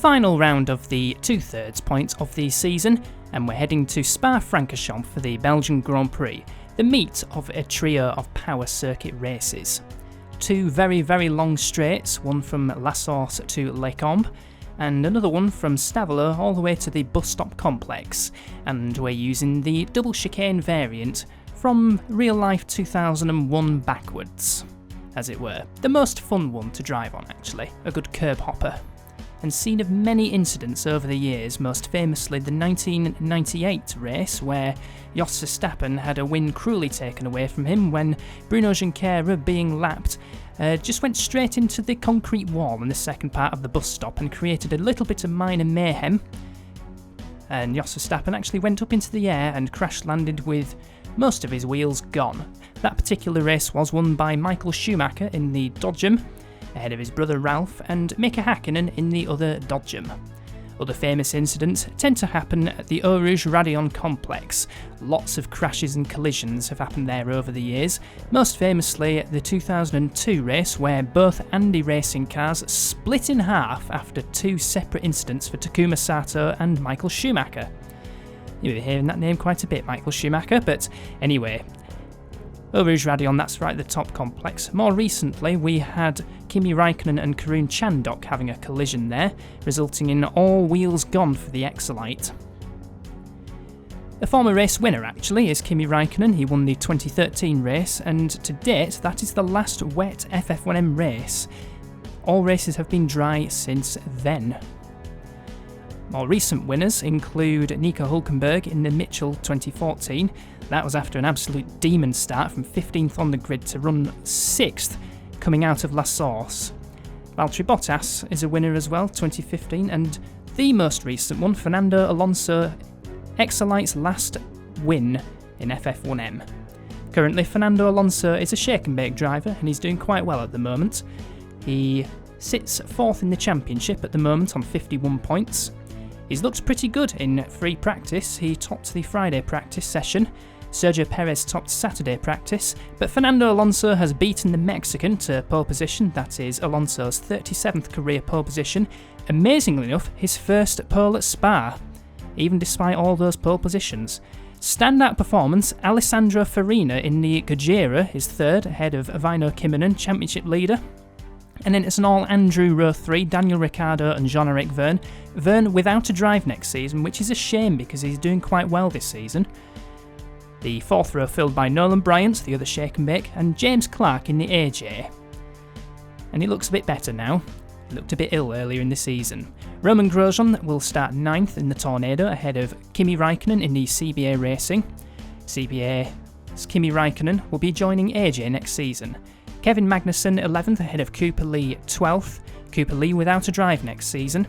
final round of the 2/3 point of the season, and we're heading to Spa Francorchamps for the Belgian Grand Prix, the meat of a trio of power circuit races. Two very, very long straights, one from La Source to Les Combes, and another one from Stavelot all the way to the bus stop complex, and we're using the double chicane variant from real life 2001 backwards, as it were. The most fun one to drive on actually, a good curb hopper. And scene of many incidents over the years, most famously the 1998 race where Jos Verstappen had a win cruelly taken away from him when Bruno Junqueira, being lapped, just went straight into the concrete wall in the second part of the bus stop and created a little bit of minor mayhem. And Jos Verstappen actually went up into the air and crash landed with most of his wheels gone. That particular race was won by Michael Schumacher in the Dodgem, ahead of his brother Ralph, and Mika Hakkinen in the other Dodgem. Other famous incidents tend to happen at the Eau Rouge Raidillon complex. Lots of crashes and collisions have happened there over the years, most famously the 2002 race where both Andy racing cars split in half after two separate incidents for Takuma Sato and Michael Schumacher. You'll be hearing that name quite a bit, Michael Schumacher, but anyway, Eau Rouge Raidillon, that's right, the top complex. More recently, we had Kimi Raikkonen and Karun Chandhok having a collision there, resulting in all wheels gone for the Exolite. The former race winner, actually, is Kimi Raikkonen. He won the 2013 race, and to date, that is the last wet FF1M race. All races have been dry since then. More recent winners include Nico Hülkenberg in the Mitchell 2014. That was after an absolute demon start from 15th on the grid to run 6th coming out of La Source. Valtteri Bottas is a winner as well, 2015, and the most recent one, Fernando Alonso, Exolite's last win in FF1M. Currently, Fernando Alonso is a shake and bake driver and he's doing quite well at the moment. He sits 4th in the championship at the moment on 51 points. He's looked pretty good in free practice. He topped the Friday practice session, Sergio Perez topped Saturday practice, but Fernando Alonso has beaten the Mexican to pole position. That is Alonso's 37th career pole position, amazingly enough his first pole at Spa, even despite all those pole positions. Standout performance, Alessandro Farina in the Gajera is 3rd, ahead of Väinö Kimonen, championship leader. And then it's an all-Andrew row 3, Daniel Ricciardo and Jean-Eric Vergne. Vergne without a drive next season, which is a shame because he's doing quite well this season. The 4th row filled by Nolan Bryant, the other shake and bake, and James Clark in the AJ. And he looks a bit better now. He looked a bit ill earlier in the season. Roman Grosjean will start 9th in the Tornado, ahead of Kimi Raikkonen in the CBA Racing. CBA's Kimi Raikkonen will be joining AJ next season. Kevin Magnussen 11th, ahead of Cooper Lee 12th. Cooper Lee without a drive next season.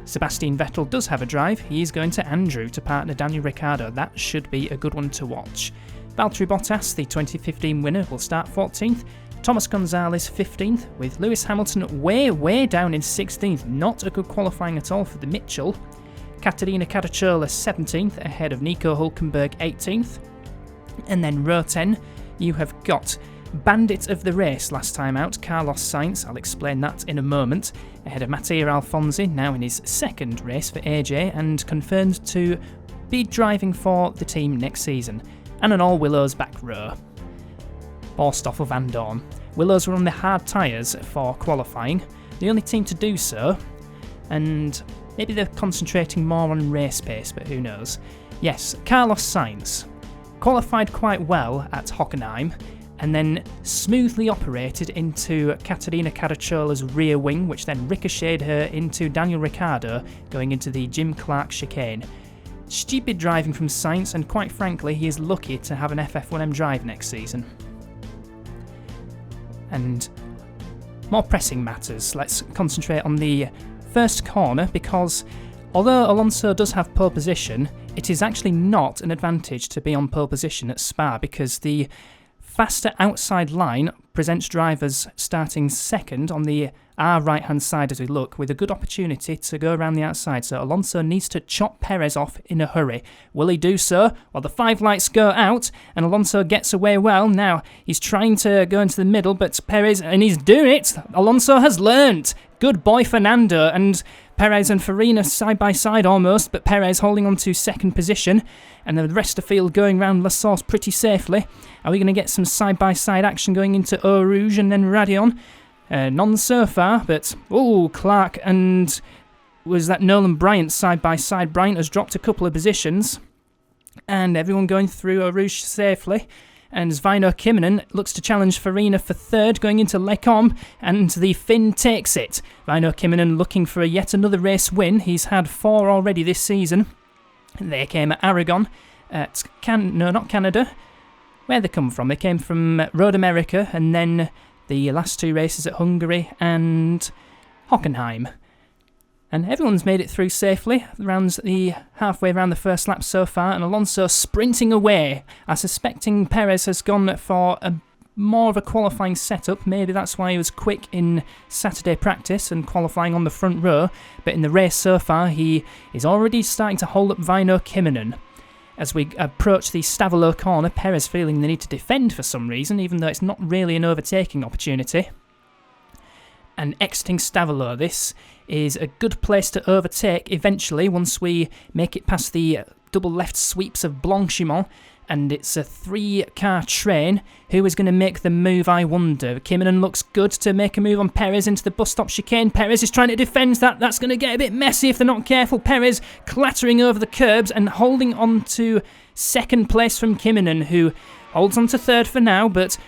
Sebastian Vettel does have a drive. He is going to Andrew to partner Daniel Ricciardo. That should be a good one to watch. Valtteri Bottas, the 2015 winner, will start 14th. Thomas Gonzalez 15th, with Lewis Hamilton way down in 16th. Not a good qualifying at all for the Mitchell. Caterina Caracciola 17th, ahead of Nico Hülkenberg 18th. And then row 10, you have got bandit of the race last time out, Carlos Sainz. I'll explain that in a moment. Ahead of Mattia Alfonsi, now in his 2nd race for AJ and confirmed to be driving for the team next season. And an all-Willows back row. Or Stoffel Van Dorn. Willows were on the hard tyres for qualifying, the only team to do so, and maybe they're concentrating more on race pace, but who knows. Yes, Carlos Sainz qualified quite well at Hockenheim, and then smoothly operated into Caterina Caracciola's rear wing, which then ricocheted her into Daniel Ricciardo going into the Jim Clark chicane. Stupid driving from Sainz, and quite frankly, he is lucky to have an FF1M drive next season. And more pressing matters, let's concentrate on the first corner, because although Alonso does have pole position, it is actually not an advantage to be on pole position at Spa, because the faster outside line presents drivers starting 2nd on the our right-hand side as we look, with a good opportunity to go around the outside. So Alonso needs to chop Perez off in a hurry. Will he do so? Well, the 5 lights go out, and Alonso gets away well. Now, he's trying to go into the middle, but Perez, and he's doing it! Alonso has learnt! Good boy, Fernando, and Perez and Farina side by side almost, but Perez holding on to second position, and the rest of the field going round La Source pretty safely. Are we going to get some side by side action going into Eau Rouge and then Radion? None so far, but Clark and was that Nolan Bryant side by side. Bryant has dropped a couple of positions, and everyone going through Eau Rouge safely. And Sveino Kimmonen looks to challenge Farina for third, going into Lecombe, and the Finn takes it. Sveino Kimmonen looking for yet another race win. He's had 4 already this season. They came at Aragon, not Canada. Where they come from? They came from Road America, and then the last 2 races at Hungary and Hockenheim. And everyone's made it through safely, halfway around the first lap so far, and Alonso sprinting away. I'm suspecting Perez has gone for more of a qualifying setup. Maybe that's why he was quick in Saturday practice and qualifying on the front row, but in the race so far he is already starting to hold up Sveino Kimmonen. As we approach the Stavelot corner, Perez feeling the need to defend for some reason, even though it's not really an overtaking opportunity. And exiting Stavelot, this is a good place to overtake eventually once we make it past the double left sweeps of Blanchimont, and it's a 3-car train. Who is going to make the move, I wonder? Kimmonen looks good to make a move on Perez into the bus stop chicane. Perez is trying to defend that. That's going to get a bit messy if they're not careful. Perez clattering over the curbs and holding on to second place from Kimmonen, who holds on to third for now, but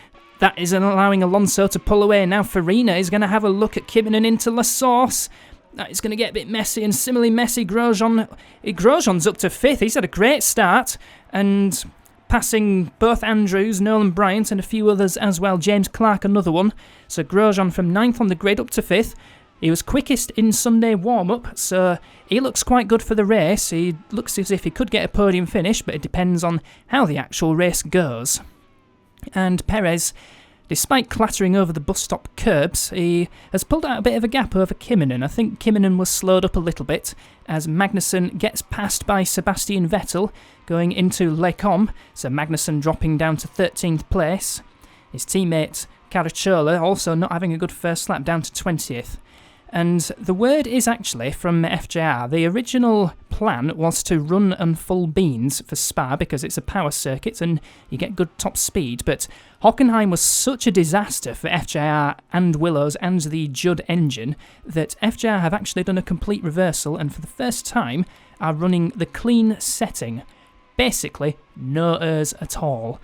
that isn't allowing Alonso to pull away. Now Farina is going to have a look at Kimmonen into La Source. That is going to get a bit messy, and similarly messy Grosjean's up to 5th. He's had a great start, and passing both Andrews, Nolan Bryant, and a few others as well. James Clark, another one. So Grosjean from 9th on the grid up to 5th. He was quickest in Sunday warm-up, so he looks quite good for the race. He looks as if he could get a podium finish, but it depends on how the actual race goes. And Perez, despite clattering over the bus stop curbs, he has pulled out a bit of a gap over Kimmonen. I think Kimmonen was slowed up a little bit as Magnussen gets passed by Sebastian Vettel going into Lecombe, so Magnussen dropping down to 13th place. His teammate Caracciola also not having a good first lap, down to 20th. And the word is actually from FJR, the original plan was to run on full beans for Spa because it's a power circuit and you get good top speed, but Hockenheim was such a disaster for FJR and Willows and the Judd engine that FJR have actually done a complete reversal and for the first time are running the clean setting. Basically, no errors at all.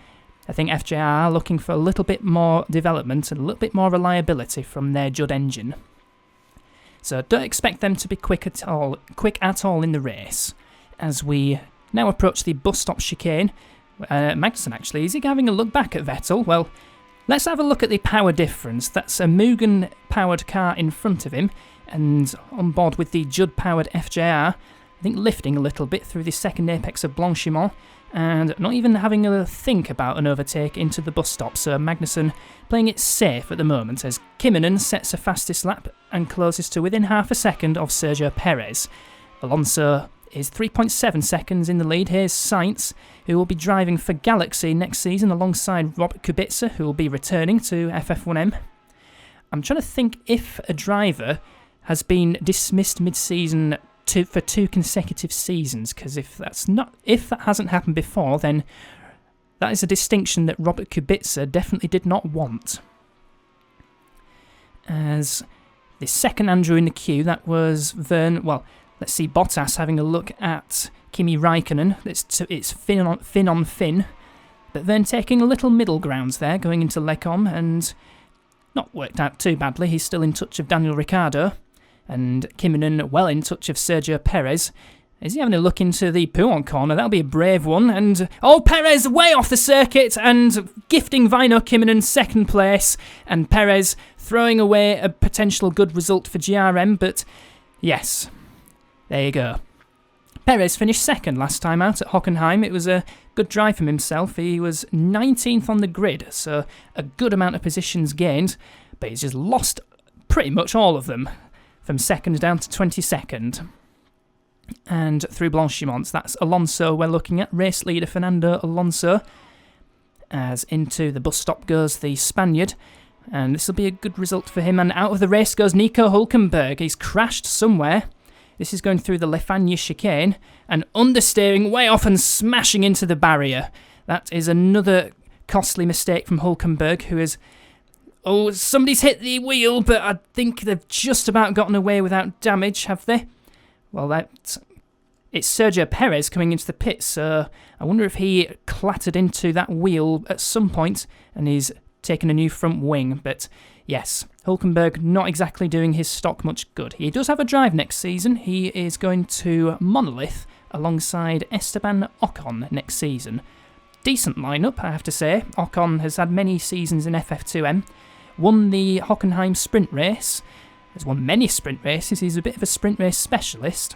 I think FJR are looking for a little bit more development and a little bit more reliability from their Judd engine. So don't expect them to be quick at all in the race. As we now approach the bus stop chicane, Magnussen actually, is he having a look back at Vettel? Well, let's have a look at the power difference. That's a Mugen-powered car in front of him, and on board with the Judd-powered FJR, I think lifting a little bit through the second apex of Blanchimont, and not even having a think about an overtake into the bus stop, so Magnussen playing it safe at the moment as Kimmonen sets a fastest lap and closes to within half a second of Sergio Perez. Alonso is 3.7 seconds in the lead. Here's Sainz, who will be driving for Galaxy next season alongside Robert Kubica, who will be returning to FF1M. I'm trying to think if a driver has been dismissed mid-season for 2 consecutive seasons, because if that hasn't happened before, then that is a distinction that Robert Kubica definitely did not want. As the second Andrew in the queue, that was let's see, Bottas having a look at Kimi Räikkönen. It's fin on fin, but then taking a little middle grounds there, going into Lecombe, and not worked out too badly. He's still in touch of Daniel Ricciardo. And Kimmonen well in touch of Sergio Perez. Is he having a look into the Pouhon corner? That'll be a brave one. And Perez way off the circuit and gifting Sveino Kimmonen second place. And Perez throwing away a potential good result for GRM. But yes, there you go. Perez finished second last time out at Hockenheim. It was a good drive from himself. He was 19th on the grid, so a good amount of positions gained. But he's just lost pretty much all of them. From second down to 22nd. And through Blanchimont, that's Alonso we're looking at, race leader Fernando Alonso. As into the bus stop goes the Spaniard, and this will be a good result for him. And out of the race goes Nico Hülkenberg. He's crashed somewhere. This is going through the Lefanya chicane and understeering way off and smashing into the barrier. That is another costly mistake from Hulkenberg, who is... Oh, somebody's hit the wheel, but I think they've just about gotten away without damage, have they? Well, it's Sergio Perez coming into the pits, so I wonder if he clattered into that wheel at some point and he's taken a new front wing. But yes, Hulkenberg not exactly doing his stock much good. He does have a drive next season. He is going to Monolith alongside Esteban Ocon next season. Decent lineup, I have to say. Ocon has had many seasons in FF1M. Won the Hockenheim sprint race, has won many sprint races, he's a bit of a sprint race specialist,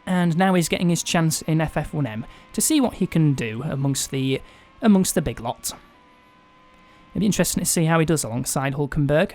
and now he's getting his chance in FF1M to see what he can do amongst the big lot. It'll be interesting to see how he does alongside Hulkenberg.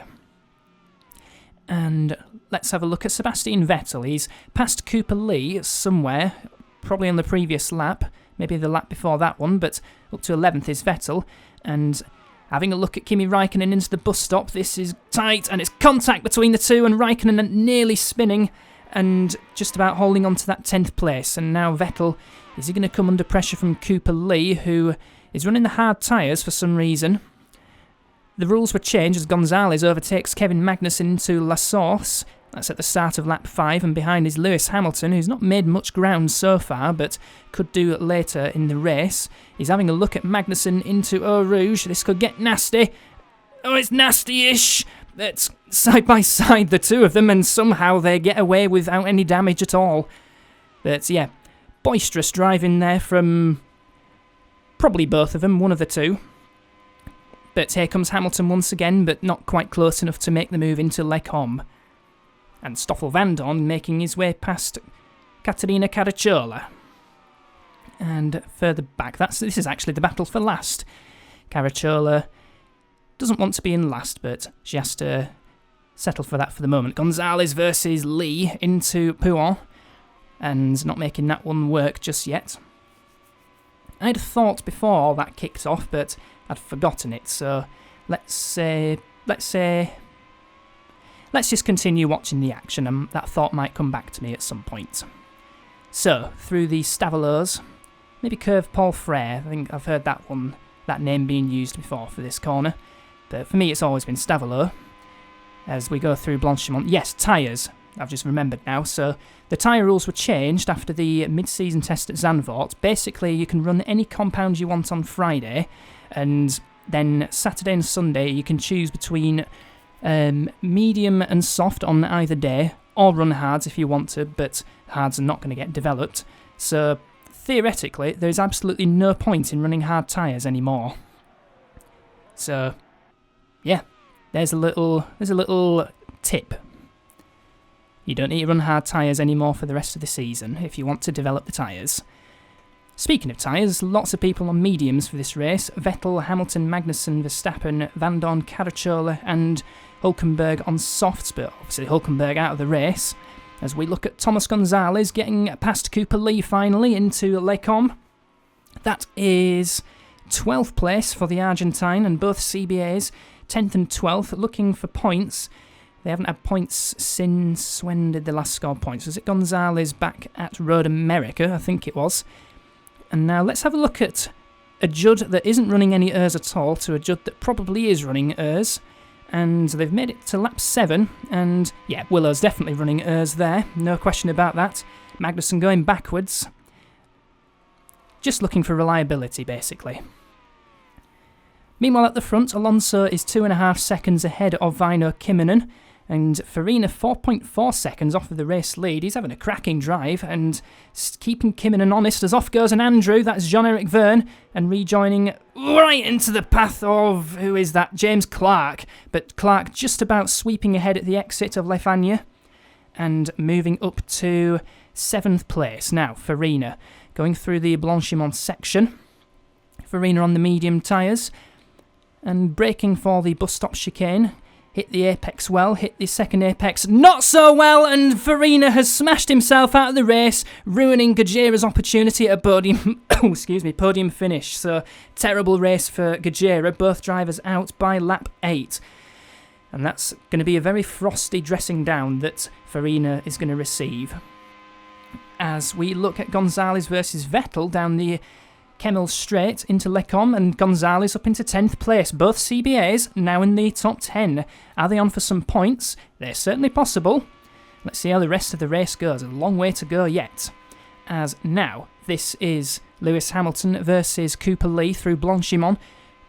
And let's have a look at Sebastian Vettel. He's passed Cooper Lee somewhere, probably on the previous lap, maybe the lap before that one, but up to 11th is Vettel, and having a look at Kimi Raikkonen into the bus stop. This is tight, and it's contact between the two, and Raikkonen nearly spinning and just about holding on to that 10th place. And now Vettel, is he going to come under pressure from Cooper Lee, who is running the hard tyres for some reason? The rules were changed as Gonzalez overtakes Kevin Magnussen into La Source. That's at the start of lap 5, and behind is Lewis Hamilton, who's not made much ground so far, but could do it later in the race. He's having a look at Magnussen into Eau Rouge. This could get nasty. Oh, it's nasty-ish. It's side by side, the two of them, and somehow they get away without any damage at all. But yeah, boisterous driving there from probably both of them, one of the two. But here comes Hamilton once again, but not quite close enough to make the move into Les Combes. And Stoffel van Dorn making his way past Caterina Caracciola. And further back, this is actually the battle for last. Caracciola doesn't want to be in last, but she has to settle for that for the moment. Gonzalez versus Lee into Pouin, and not making that one work just yet. I'd thought before all that kicked off, but I'd forgotten it, so let's just continue watching the action, and that thought might come back to me at some point. So, through the Staveleurs, maybe Curve Paul Frere. I think I've heard that name being used before for this corner. But for me, it's always been Staveleur. As we go through Blanchimont. Yes, tyres. I've just remembered now. So, the tyre rules were changed after the mid-season test at Zandvoort. Basically, you can run any compound you want on Friday, and then Saturday and Sunday you can choose between medium and soft on either day, or run hards if you want to, but hards are not going to get developed. So theoretically, there's absolutely no point in running hard tyres anymore. So yeah, there's a little tip. You don't need to run hard tyres anymore for the rest of the season if you want to develop the tyres. Speaking of tyres, lots of people on mediums for this race. Vettel, Hamilton, Magnussen, Verstappen, Van Dorn, Caracciola and Hulkenberg on softs, but obviously Hulkenberg out of the race. As we look at Thomas Gonzalez getting past Cooper Lee finally into Les Combes. That is 12th place for the Argentine, and both CBAs, 10th and 12th, looking for points. They haven't had points since, when did they last score points? Was it Gonzalez back at Road America? I think it was. And now let's have a look at a Judd that isn't running any ERS at all to a Judd that probably is running ERS. And they've made it to lap 7, and yeah, Willow's definitely running ERS there, no question about that. Magnussen going backwards. Just looking for reliability, basically. Meanwhile at the front, Alonso is 2.5 seconds ahead of Väinö Kimonen, and Farina 4.4 seconds off of the race lead. He's having a cracking drive and keeping Kimonen honest as off goes an Andrew. That's Jean-Eric Verne, and rejoining right into the path of, who is that? James Clark. But Clark just about sweeping ahead at the exit of Lefanya and moving up to 7th place. Now, Farina going through the Blanchimont section. Farina on the medium tyres and braking for the bus stop chicane. Hit the apex well, hit the second apex not so well, and Farina has smashed himself out of the race, ruining Gajera's opportunity at a podium finish. So, terrible race for Gajera, both drivers out by lap 8. And that's going to be a very frosty dressing down that Farina is going to receive. as we look at Gonzalez versus Vettel down the Kemmel Straight into Lecom, and Gonzalez up into 10th place. Both CBAs now in the top 10. Are they on for some points? They're certainly possible. Let's see how the rest of the race goes. A long way to go yet. As now, this is Lewis Hamilton versus Cooper Lee through Blanchimont.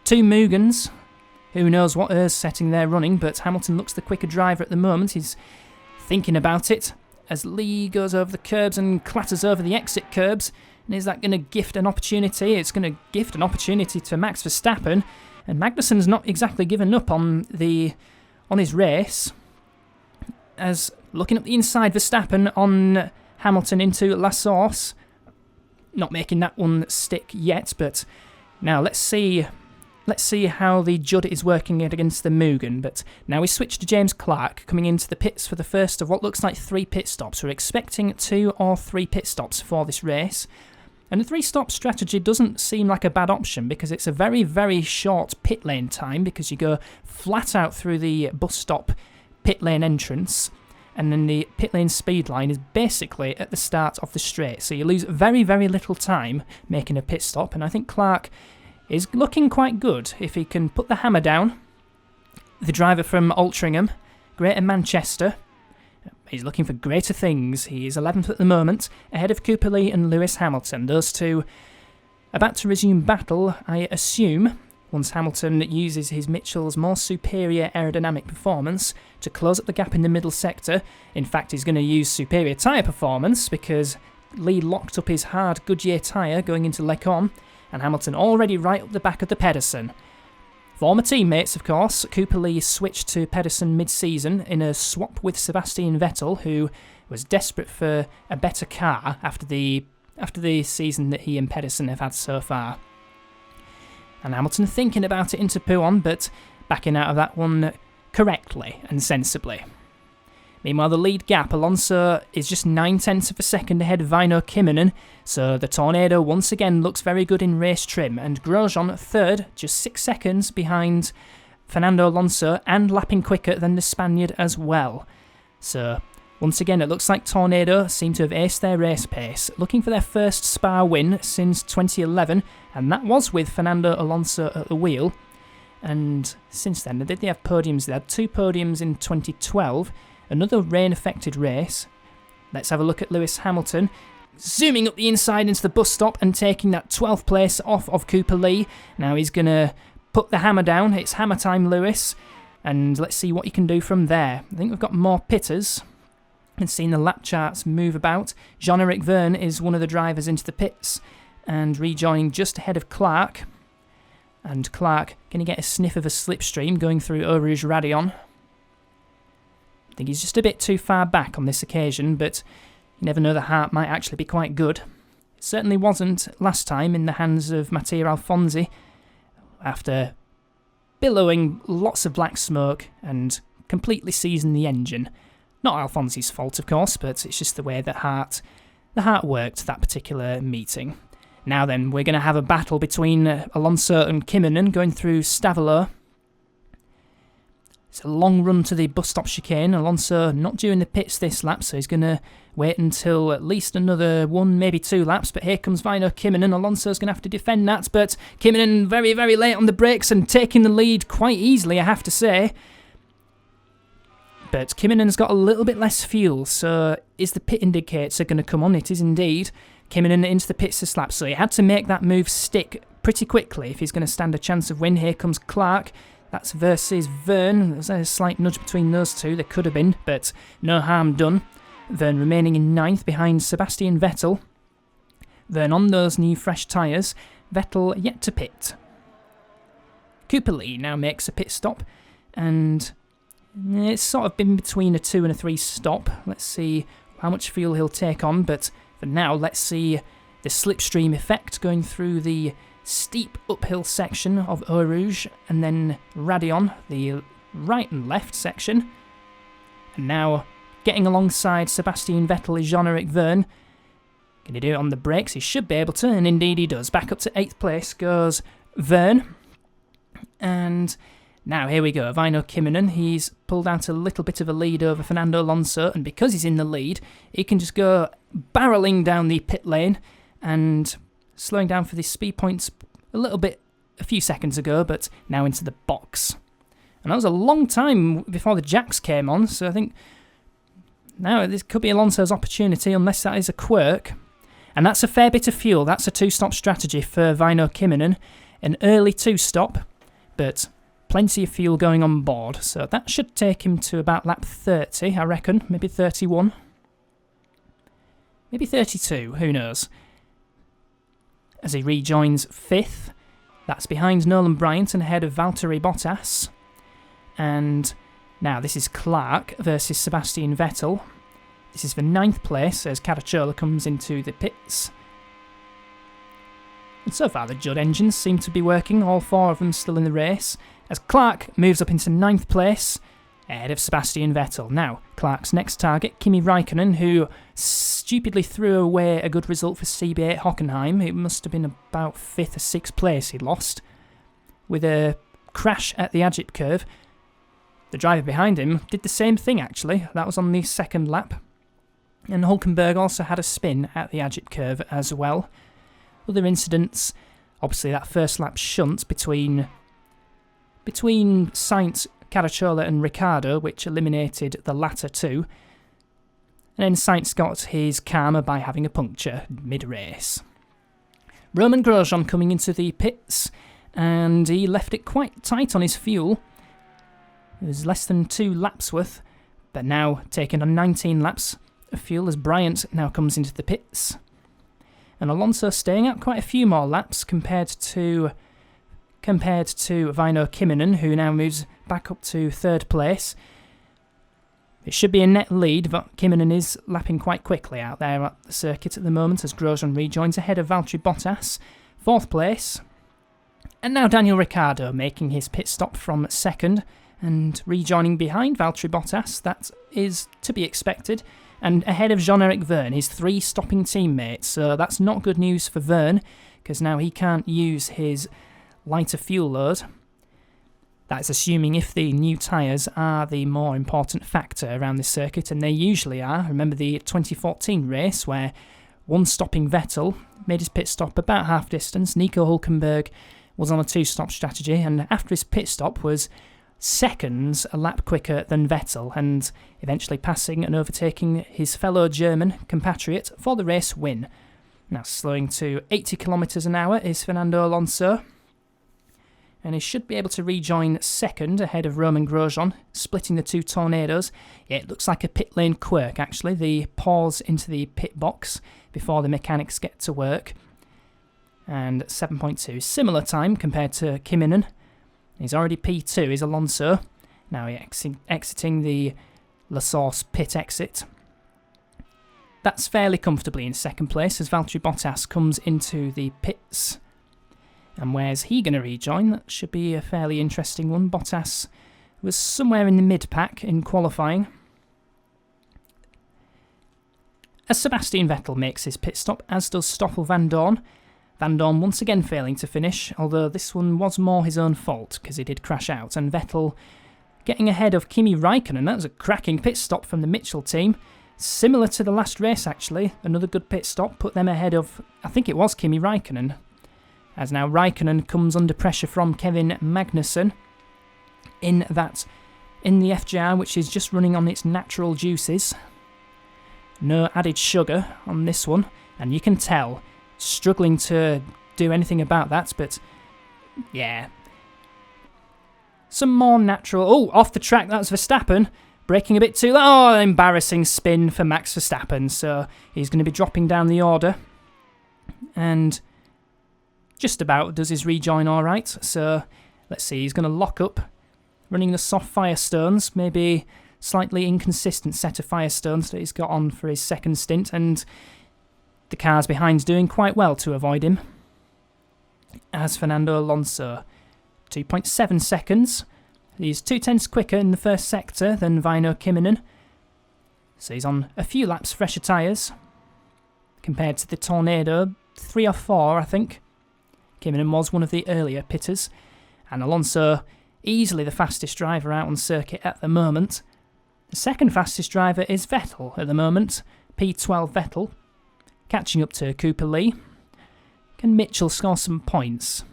Two Mugans. Who knows what Ear's setting they're running, but Hamilton looks the quicker driver at the moment. He's thinking about it as Lee goes over the curbs and clatters over the exit curbs. And is that going to gift an opportunity? It's going to gift an opportunity to Max Verstappen. And Magnussen's not exactly given up on his race. As looking up the inside, Verstappen on Hamilton into La Source. Not making that one stick yet, but now let's see how the Judd is working it against the Mugen. But now we switch to James Clark coming into the pits for the first of what looks like 3 pit stops. We're expecting 2 or 3 pit stops for this race. And the 3-stop strategy doesn't seem like a bad option because it's a very, very short pit lane time because you go flat out through the bus stop pit lane entrance. And then the pit lane speed line is basically at the start of the straight. So you lose very, very little time making a pit stop. And I think Clark is looking quite good if he can put the hammer down. The driver from Altrincham, Greater Manchester, he's looking for greater things. He is 11th at the moment, ahead of Cooper Lee and Lewis Hamilton. Those two about to resume battle, I assume, once Hamilton uses his Mitchell's more superior aerodynamic performance to close up the gap in the middle sector. In fact, he's going to use superior tyre performance because Lee locked up his hard Goodyear tyre going into Lecom, and Hamilton already right up the back of the Pedersen. Former teammates, of course. Cooper Lee switched to Pedersen mid-season in a swap with Sebastian Vettel, who was desperate for a better car after the season that he and Pedersen have had so far. And Hamilton thinking about it into Puon, but backing out of that one correctly and sensibly. Meanwhile, the lead gap, Alonso is just 9/10 of a second ahead of Väinö Kymmenen, so the Tornado once again looks very good in race trim, and Grosjean third, just 6 seconds behind Fernando Alonso, and lapping quicker than the Spaniard as well. So, once again, it looks like Tornado seem to have aced their race pace, looking for their first Spa win since 2011, and that was with Fernando Alonso at the wheel. And since then, did they have podiums? They had 2 podiums in 2012, another rain-affected race. Let's have a look at Lewis Hamilton, zooming up the inside into the bus stop and taking that 12th place off of Cooper Lee. Now he's going to put the hammer down. It's hammer time, Lewis. And let's see what he can do from there. I think we've got more pitters. And seeing the lap charts move about. Jean-Eric Vergne is one of the drivers into the pits and rejoining just ahead of Clark. And Clark going to get a sniff of a slipstream going through Eau Rouge Radion. I think he's just a bit too far back on this occasion, but you never know, the heart might actually be quite good. It certainly wasn't last time in the hands of Mattia Alfonsi after billowing lots of black smoke and completely seizing the engine. Not Alfonsi's fault, of course, but it's just the way that the heart worked that particular meeting. Now then, we're going to have a battle between Alonso and Kymmenen going through Stavelot. It's a long run to the bus stop chicane. Alonso not due in the pits this lap, so he's going to wait until at least another 1, maybe 2 laps. But here comes Väinö Kymmenen. Alonso's going to have to defend that, but Kymmenen very, very late on the brakes and taking the lead quite easily, I have to say. But Kymmenen's got a little bit less fuel, so is the pit indicator going to come on? It is indeed. Kymmenen into the pits this lap, so he had to make that move stick pretty quickly if he's going to stand a chance of win. Here comes Clark. That's versus Vergne. There's a slight nudge between those two. There could have been, but no harm done. Vergne remaining in 9th behind Sebastian Vettel. Vergne on those new fresh tyres. Vettel yet to pit. Cooper Lee now makes a pit stop, and it's sort of been between a 2 and a 3 stop. Let's see how much fuel he'll take on, but for now, let's see the slipstream effect going through the steep uphill section of Eau Rouge, and then Radion, the right and left section. And now, getting alongside Sebastian Vettel is Jean-Eric Vergne. Can he do it on the brakes? He should be able to, and indeed he does. Back up to 8th place goes Vergne. And now here we go, Väinö Kymmenen. He's pulled out a little bit of a lead over Fernando Alonso, and because he's in the lead, he can just go barreling down the pit lane and slowing down for the speed points a few seconds ago, but now into the box. And that was a long time before the jacks came on, so I think now this could be Alonso's opportunity, unless that is a quirk. And that's a fair bit of fuel. That's a two-stop strategy for Väinö Kimminen. An early two-stop, but plenty of fuel going on board. So that should take him to about lap 30, I reckon. Maybe 31. Maybe 32, who knows. As he rejoins 5th. That's behind Nolan Bryant and ahead of Valtteri Bottas. And now this is Clark versus Sebastian Vettel. This is for 9th place as Caracciola comes into the pits. And so far the Judd engines seem to be working, all 4 of them still in the race, as Clark moves up into 9th place ahead of Sebastian Vettel. Now, Clark's next target, Kimi Räikkönen, who stupidly threw away a good result for CB8 Hockenheim. It must have been about 5th or 6th place he lost, with a crash at the Ajip curve. The driver behind him did the same thing, actually. That was on the 2nd lap. And Hulkenberg also had a spin at the Ajip curve as well. Other incidents, obviously that first lap shunt between Sainz, Caracciola and Ricciardo, which eliminated the latter two. And then Sainz got his karma by having a puncture mid-race. Romain Grosjean coming into the pits, and he left it quite tight on his fuel. It was less than 2 laps worth, but now taken on 19 laps of fuel as Bryant now comes into the pits. And Alonso staying out quite a few more laps compared to Väinö Kimminen, who now moves back up to 3rd place. It should be a net lead, but Kimminen is lapping quite quickly out there at the circuit at the moment as Grosjean rejoins ahead of Valtteri Bottas, 4th place. And now Daniel Ricciardo making his pit stop from 2nd and rejoining behind Valtteri Bottas. That is to be expected. And ahead of Jean-Eric Vergne, his 3 stopping teammates. So that's not good news for Vergne, because now he can't use his lighter fuel load. That's assuming if the new tyres are the more important factor around this circuit, and they usually are. Remember the 2014 race where one stopping Vettel made his pit stop about half distance. Nico Hulkenberg was on a 2-stop strategy, and after his pit stop was seconds a lap quicker than Vettel, and eventually passing and overtaking his fellow German compatriot for the race win. Now slowing to 80 kilometres an hour is Fernando Alonso, and he should be able to rejoin 2nd ahead of Romain Grosjean, splitting the 2 tornadoes. Yeah, it looks like a pit lane quirk actually, the pause into the pit box before the mechanics get to work. And 7.2, similar time compared to Kimminen. He's already P2, is Alonso. Now he's exiting the La Source pit exit. That's fairly comfortably in 2nd place as Valtteri Bottas comes into the pits. And where's he going to rejoin? That should be a fairly interesting one. Bottas was somewhere in the mid-pack in qualifying. As Sebastian Vettel makes his pit stop, as does Stoffel Van Dorn. Van Dorn once again failing to finish, although this one was more his own fault because he did crash out. And Vettel getting ahead of Kimi Räikkönen. That was a cracking pit stop from the Mitchell team. Similar to the last race actually. Another good pit stop put them ahead of, I think it was Kimi Räikkönen. As now Räikkönen comes under pressure from Kevin Magnussen in the FGR, which is just running on its natural juices. No added sugar on this one, and you can tell, struggling to do anything about that, but yeah. Some more natural... Oh, off the track, that's Verstappen. Braking a bit too... Oh, embarrassing spin for Max Verstappen, so he's going to be dropping down the order. And just about does his rejoin alright, so let's see, he's going to lock up, running the soft Firestones, maybe slightly inconsistent set of Firestones that he's got on for his 2nd stint, and the cars behind doing quite well to avoid him. As Fernando Alonso, 2.7 seconds, he's 0.2 quicker in the first sector than Väinö Kimminen, so he's on a few laps fresher tyres, compared to the Tornado, 3 or 4 I think. Kimminen was one of the earlier pitters, and Alonso easily the fastest driver out on circuit at the moment. The 2nd fastest driver is Vettel at the moment, P12 Vettel, catching up to Cooper Lee. Can Mitchell score some points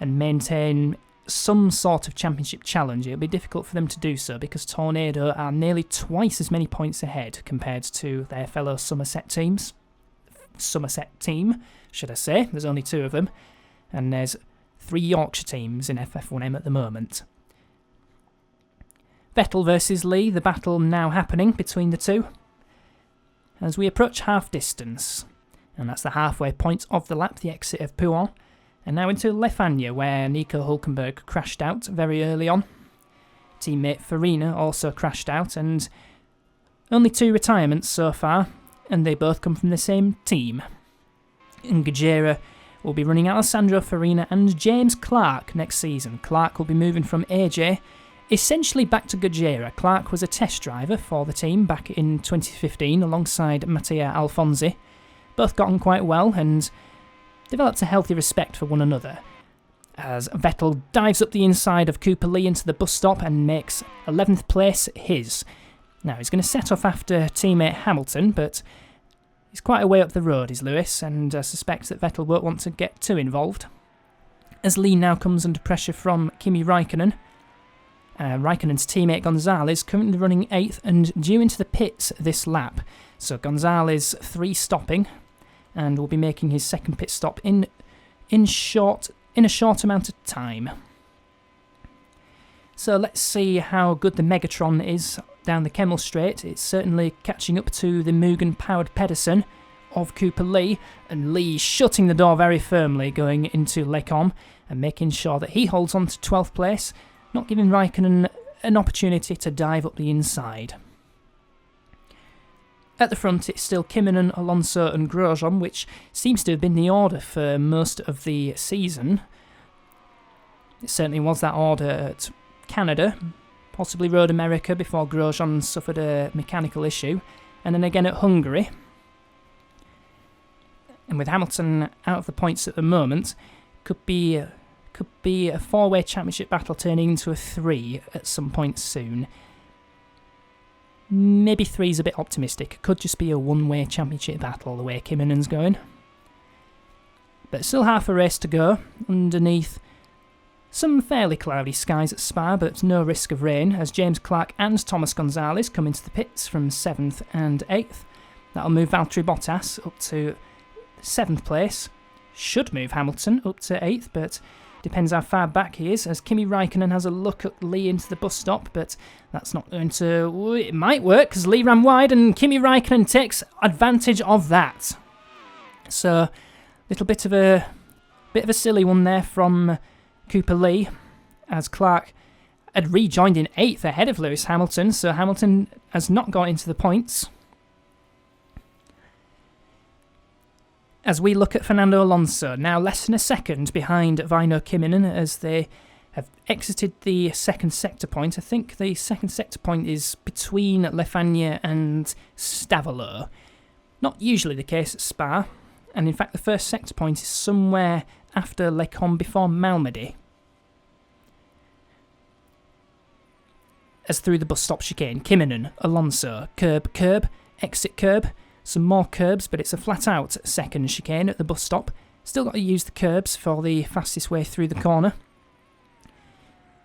and maintain some sort of championship challenge? It'll be difficult for them to do so because Tornado are nearly twice as many points ahead compared to their fellow Somerset team, should I say. There's only 2 of them, and there's 3 Yorkshire teams in FF1M at the moment. Vettel versus Lee, the battle now happening between the two as we approach half distance, and that's the halfway point of the lap, the exit of Pouin, and now into Lefania, where Nico Hulkenberg crashed out very early on. Teammate Farina also crashed out, and only 2 retirements so far, and they both come from the same team. In Gajera will be running Alessandro Farina and James Clark next season. Clark will be moving from AJ essentially back to Gajera. Clark was a test driver for the team back in 2015 alongside Mattia Alfonsi. Both got on quite well and developed a healthy respect for one another, as Vettel dives up the inside of Cooper Lee into the bus stop and makes 11th place his. Now he's going to set off after teammate Hamilton, but he's quite a way up the road, is Lewis, and I suspect that Vettel won't want to get too involved. As Lee now comes under pressure from Kimi Raikkonen, Raikkonen's teammate Gonzalez currently running 8th and due into the pits this lap. So Gonzalez 3 stopping and will be making his second pit stop in a short amount of time. So let's see how good the Megatron is down the Kemmel Straight. It's certainly catching up to the Mugen-powered Pedersen of Cooper Lee, and Lee shutting the door very firmly going into Lecombe and making sure that he holds on to 12th place, not giving Raikkonen an opportunity to dive up the inside. At the front, it's still Kinnunen, Alonso and Grosjean, which seems to have been the order for most of the season. It certainly was that order at Canada, possibly Road America before Grosjean suffered a mechanical issue, and then again at Hungary. And with Hamilton out of the points at the moment, could be a 4-way championship battle turning into a 3 at some point soon. Maybe 3's a bit optimistic. It could just be a 1-way championship battle the way Kimmernen's going. But still half a race to go underneath some fairly cloudy skies at Spa, but no risk of rain, as James Clark and Thomas Gonzalez come into the pits from 7th and 8th. That'll move Valtteri Bottas up to 7th place. Should move Hamilton up to 8th, but depends how far back he is, as Kimi Raikkonen has a look at Lee into the bus stop, but that's not going to... It might work, because Lee ran wide, and Kimi Raikkonen takes advantage of that. So, a little bit of a silly one there from Cooper Lee, as Clark had rejoined in 8th ahead of Lewis Hamilton, so Hamilton has not got into the points. As we look at Fernando Alonso, now less than a second behind Väinö Kinnunen as they have exited the second sector point. I think the second sector point is between Lefania and Stavelot. Not usually the case at Spa, and in fact the first sector point is somewhere after Lecombe before Malmedy. As through the bus stop chicane, Kinnunen, Alonso, curb, exit curb. Some more curbs, but it's a flat-out second chicane at the bus stop. Still got to use the curbs for the fastest way through the corner.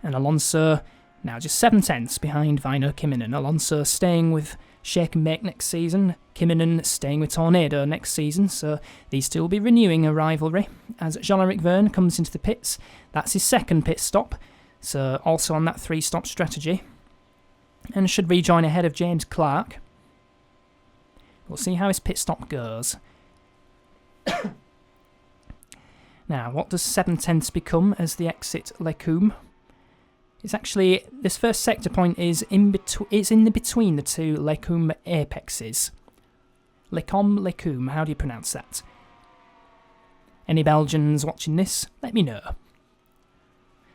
And Alonso now just 7/10 behind Väinö Kinnunen. Alonso staying with Shake and Bake next season. Kinnunen staying with Tornado next season, so these two will be renewing a rivalry. As Jean-Eric Vergne comes into the pits, that's his second pit stop, so also on that 3-stop strategy. And should rejoin ahead of James Clark. We'll see how his pit stop goes. Now, what does 7/10 become as the exit Lecombe? It's actually, this first sector point is in the between the two Lecombe apexes. Lecombe, how do you pronounce that? Any Belgians watching this? Let me know.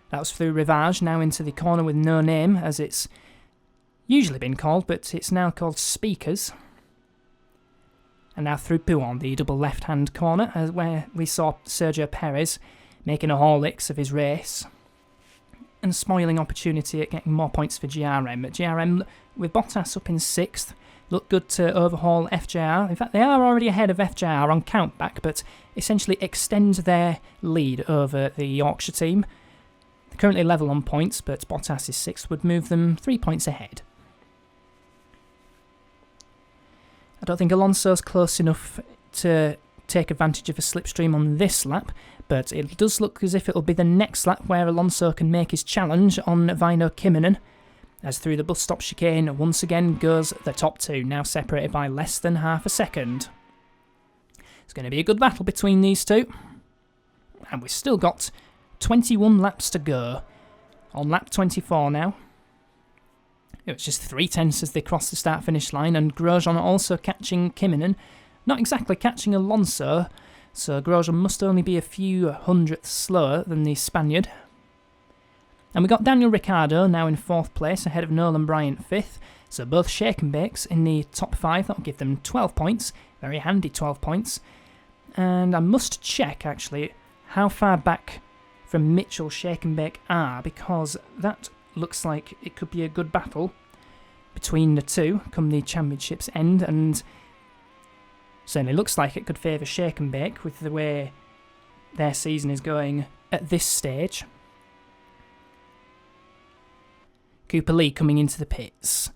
That was through Rivage, now into the corner with no name, as it's usually been called, but it's now called Speakers. And now through Pouin, the double left-hand corner, where we saw Sergio Perez making a Horlicks of his race and spoiling opportunity at getting more points for GRM. But GRM, with Bottas up in 6th, look good to overhaul FJR. In fact, they are already ahead of FJR on countback, but essentially extend their lead over the Yorkshire team. They're currently level on points, but Bottas's 6th would move them 3 points ahead. I don't think Alonso's close enough to take advantage of a slipstream on this lap, but it does look as if it'll be the next lap where Alonso can make his challenge on Väinö Kymmenen, as through the bus stop chicane once again goes the top two, now separated by less than half a second. It's going to be a good battle between these two, and we've still got 21 laps to go. On lap 24 now. It was just 3/10 as they crossed the start-finish line, and Grosjean also catching Kymmenen. Not exactly catching Alonso, so Grosjean must only be a few hundredths slower than the Spaniard. And we got Daniel Ricciardo now in 4th place, ahead of Nolan Bryant 5th. So both shake and bakes in the top 5. That'll give them 12 points. Very handy 12 points. And I must check, actually, how far back from Mitchell shake and bake are, because that looks like it could be a good battle between the two come the championship's end, and certainly looks like it could favour shake and bake with the way their season is going at this stage. Cooper Lee coming into the pits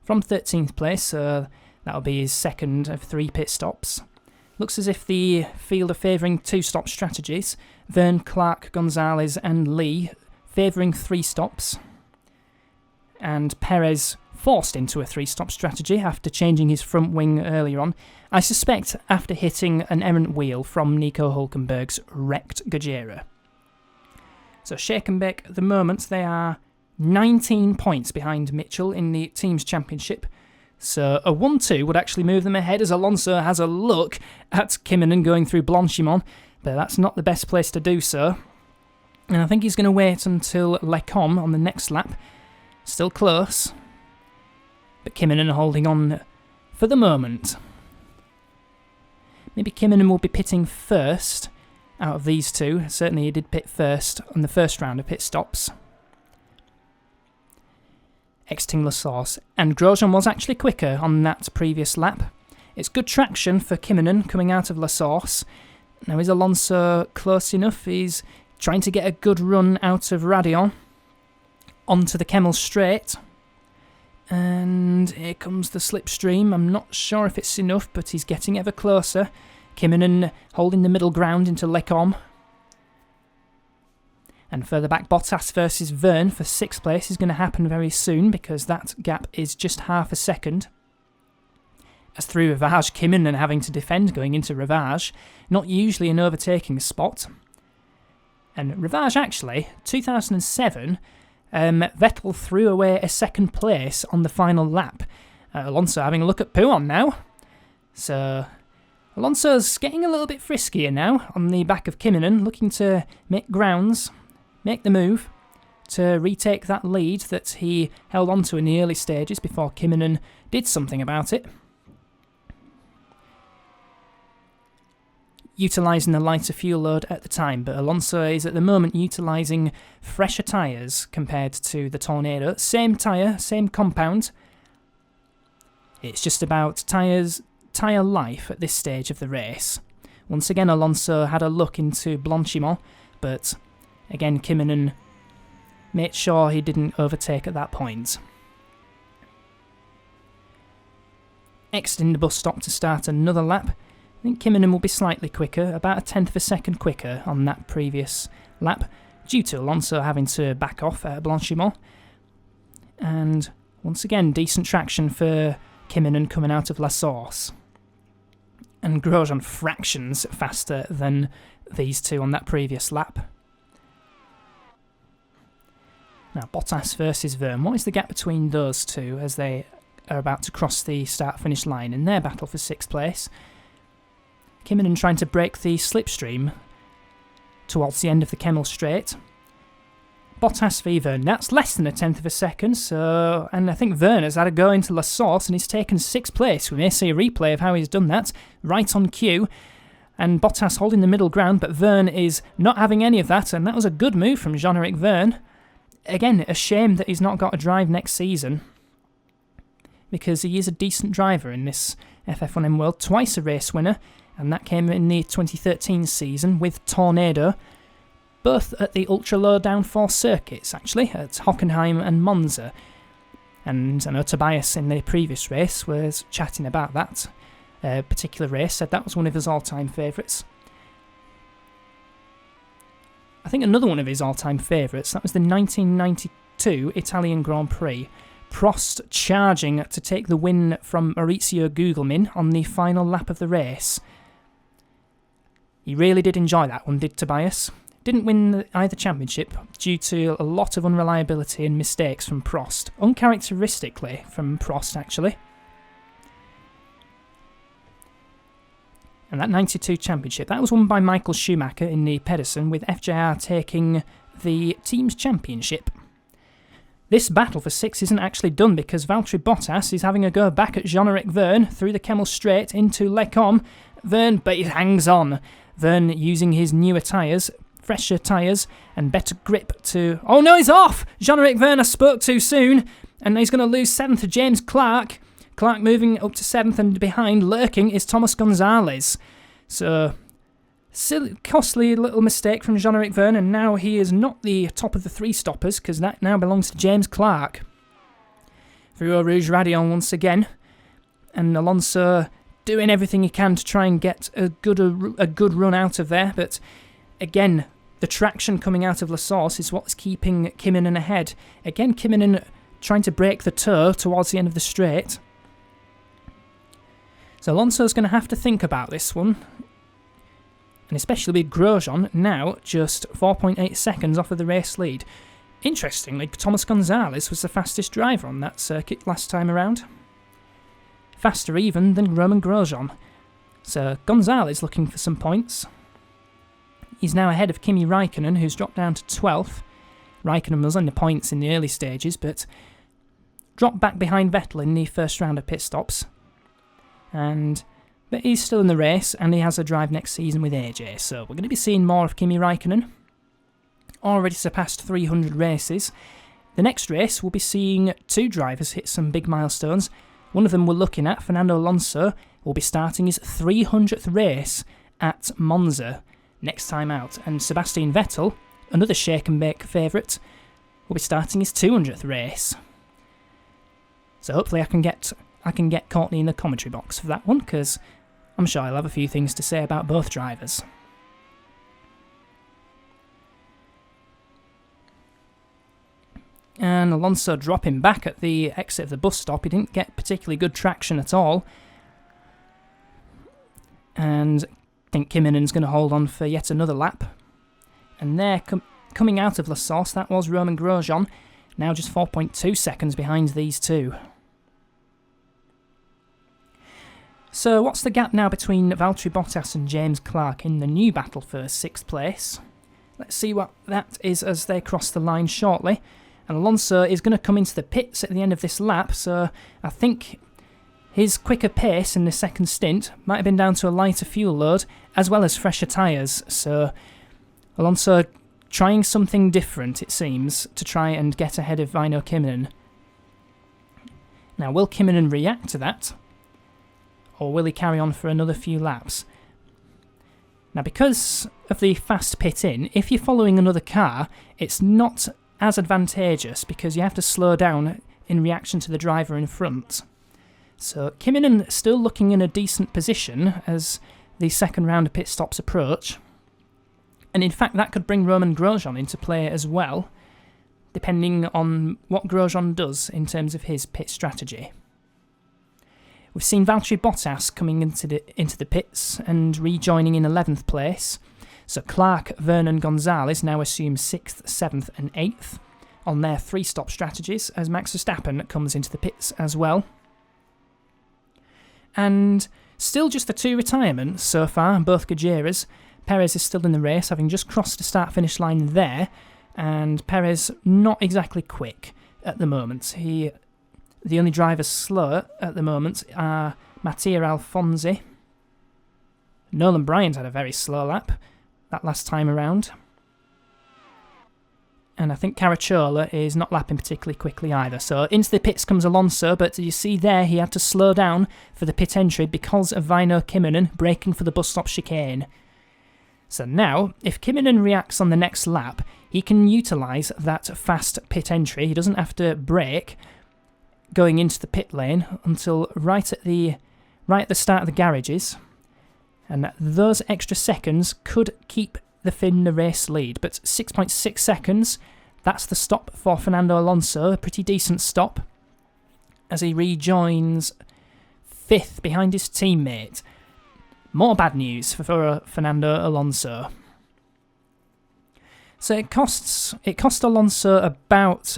from 13th place, so that'll be his second of 3 pit stops. Looks as if the field are favouring 2-stop strategies. Verne, Clark, Gonzalez and Lee favouring 3 stops. And Perez forced into a 3-stop strategy after changing his front wing earlier on. I suspect after hitting an errant wheel from Nico Hülkenberg's wrecked Gajera. So shake and bake at the moment, they are 19 points behind Mitchell in the team's championship. So a 1-2 would actually move them ahead as Alonso has a look at Kymmenen going through Blanchimont, but that's not the best place to do so. And I think he's going to wait until Lecombe on the next lap. Still close, but Kymmenen holding on for the moment. Maybe Kymmenen will be pitting first out of these two. Certainly he did pit first on the first round of pit stops. Exiting La Source, and Grosjean was actually quicker on that previous lap. It's good traction for Kymmenen coming out of La Source. Now is Alonso close enough? He's trying to get a good run out of Radion onto the Kemmel Straight. And here comes the slipstream. I'm not sure if it's enough, but he's getting ever closer. Kymmenen holding the middle ground into Lecombe. And further back, Bottas versus Verne for 6th place is going to happen very soon, because that gap is just half a second. As through Rivage, Kymmenen having to defend going into Rivage. Not usually an overtaking spot. And Rivage actually, 2007, Vettel threw away a 2nd place on the final lap. Alonso having a look at Pouon now. So Alonso's getting a little bit friskier now on the back of Kymmenen, looking to make grounds. Make the move to retake that lead that he held on to in the early stages before Kymmenen did something about it. Utilising the lighter fuel load at the time, but Alonso is at the moment utilising fresher tyres compared to the Tornado. Same tyre, same compound. It's just about tyre life at this stage of the race. Once again, Alonso had a look into Blanchimont, but again, Kymmenen made sure he didn't overtake at that point. Exiting the bus stop to start another lap. I think Kymmenen will be slightly quicker, about a 1/10 of a second quicker on that previous lap, due to Alonso having to back off at Blanchimont. And once again, decent traction for Kymmenen coming out of La Source. And Grosjean fractions faster than these two on that previous lap. Now, Bottas versus Verne. What is the gap between those two as they are about to cross the start-finish line in their battle for 6th place? Kymmenen trying to break the slipstream towards the end of the Kemmel Straight. Bottas v Verne. That's less than a 1/10 of a second, so... And I think Verne has had a go into La Source and he's taken 6th place. We may see a replay of how he's done that, right on cue. And Bottas holding the middle ground, but Verne is not having any of that, and that was a good move from Jean-Éric Verne. Again, a shame that he's not got a drive next season. because he is a decent driver in this FF1M World, twice a race winner, and that came in the 2013 season with Tornado, both at the ultra low downforce circuits actually, at Hockenheim and Monza. And I know Tobias in the previous race was chatting about that particular race, said that was one of his all-time favourites. I think another one of his all-time favourites, that was the 1992 Italian Grand Prix. Prost charging to take the win from Maurizio Gugelmin on the final lap of the race. He really did enjoy that one, did Tobias. Didn't win either championship due to a lot of unreliability and mistakes from Prost. Uncharacteristically from Prost, actually. And that 92 championship, that was won by Michael Schumacher in the Pedersen, with FJR taking the team's championship. This battle for 6 isn't actually done because Valtteri Bottas is having a go back at Jean-Eric Vergne through the Kemmel Straight into Lecombe. Vergne, but he hangs on. Vergne using his newer tyres, fresher tyres, and better grip to... Oh no, he's off! Jean-Eric Vergne, I spoke too soon, and he's going to lose 7th to James Clark. Clark moving up to 7th, and behind, lurking, is Thomas Gonzalez. So... silly, costly little mistake from Jean-Eric Vergne, and now he is not the top of the 3 stoppers because that now belongs to James Clark. Through Eau Rouge Radion once again, and Alonso doing everything he can to try and get a good run out of there, but again, the traction coming out of La Source is what's keeping Kymmenen ahead. Again, Kymmenen trying to break the toe towards the end of the straight. So Alonso's going to have to think about this one. And especially with Grosjean now just 4.8 seconds off of the race lead. Interestingly, Thomas Gonzalez was the fastest driver on that circuit last time around. Faster even than Roman Grosjean. So Gonzalez looking for some points. He's now ahead of Kimi Räikkönen, who's dropped down to 12th. Räikkönen was on the points in the early stages, but dropped back behind Vettel in the first round of pit stops. But he's still in the race, and he has a drive next season with AJ, so we're going to be seeing more of Kimi Räikkönen. Already surpassed 300 races. The next race, we'll be seeing 2 drivers hit some big milestones. One of them we're looking at, Fernando Alonso, will be starting his 300th race at Monza next time out. And Sebastian Vettel, another shake and bake favourite, will be starting his 200th race. So hopefully I can get Courtney in the commentary box for that one, because I'm sure I'll have a few things to say about both drivers. And Alonso dropping back at the exit of the bus stop. He didn't get particularly good traction at all. And I think Kymmenen's going to hold on for yet another lap. And there, coming out of La Source, that was Roman Grosjean. Now just 4.2 seconds behind these two. So what's the gap now between Valtteri Bottas and James Clark in the new battle for 6th place? Let's see what that is as they cross the line shortly. And Alonso is going to come into the pits at the end of this lap, so I think his quicker pace in the second stint might have been down to a lighter fuel load as well as fresher tyres. So Alonso trying something different, it seems, to try and get ahead of Väinö Kymmenen. Now, will Kymmenen react to that? Or will he carry on for another few laps? Now, because of the fast pit in, if you're following another car, it's not as advantageous because you have to slow down in reaction to the driver in front. So Kymmenen still looking in a decent position as the second round of pit stops approach. And in fact, that could bring Roman Grosjean into play as well, depending on what Grosjean does in terms of his pit strategy. We've seen Valtteri Bottas coming into the pits and rejoining in 11th place. So Clark, Vergne and Gonzalez now assume 6th, 7th and 8th on their 3-stop strategies as Max Verstappen comes into the pits as well. And still just the 2 retirements so far, both Gajeras. Perez is still in the race, having just crossed the start-finish line there, and Perez not exactly quick at the moment. The only drivers slow at the moment are Mattia Alfonsi. Nolan Bryant had a very slow lap that last time around. And I think Caracciola is not lapping particularly quickly either. So into the pits comes Alonso, but you see there he had to slow down for the pit entry because of Väinö Kimmonen braking for the bus stop chicane. So now, if Kimmonen reacts on the next lap, he can utilise that fast pit entry. He doesn't have to brake going into the pit lane until right at the start of the garages. And those extra seconds could keep the Finn the race lead, but 6.6 seconds, that's the stop for Fernando Alonso, a pretty decent stop, as he rejoins 5th behind his teammate. More bad news for Fernando Alonso. So it cost Alonso about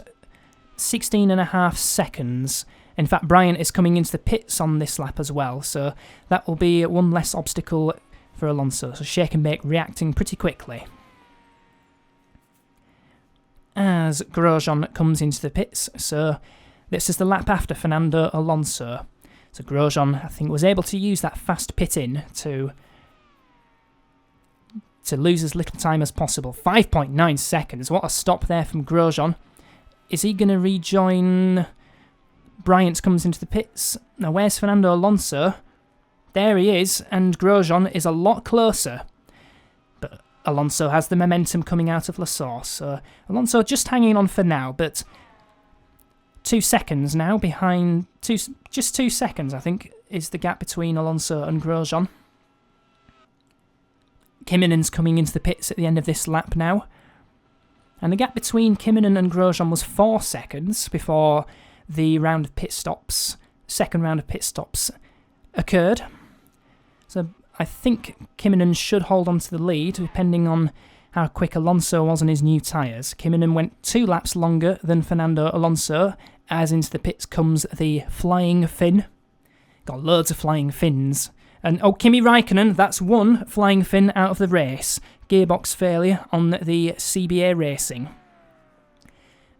16.5 seconds. In fact, Bryant is coming into the pits on this lap as well, so that will be one less obstacle for Alonso, so shake and bake reacting pretty quickly. As Grosjean comes into the pits, so this is the lap after Fernando Alonso. So Grosjean, I think, was able to use that fast pit in to lose as little time as possible. 5.9 seconds, what a stop there from Grosjean. Is he going to rejoin? Bryant comes into the pits. Now where's Fernando Alonso? There he is, and Grosjean is a lot closer. But Alonso has the momentum coming out of La Source, so Alonso just hanging on for now, but 2 seconds now behind... just 2 seconds, I think, is the gap between Alonso and Grosjean. Kimmonen's coming into the pits at the end of this lap now. And the gap between Kimmonen and Grosjean was 4 seconds before the second round of pit stops occurred. So I think Kimmonen should hold on to the lead, depending on how quick Alonso was on his new tyres. Kimmonen went 2 laps longer than Fernando Alonso, as into the pits comes the Flying Finn. Got loads of Flying Finns. And Kimi Räikkönen, that's one Flying Finn out of the race. Gearbox failure on the CBA Racing.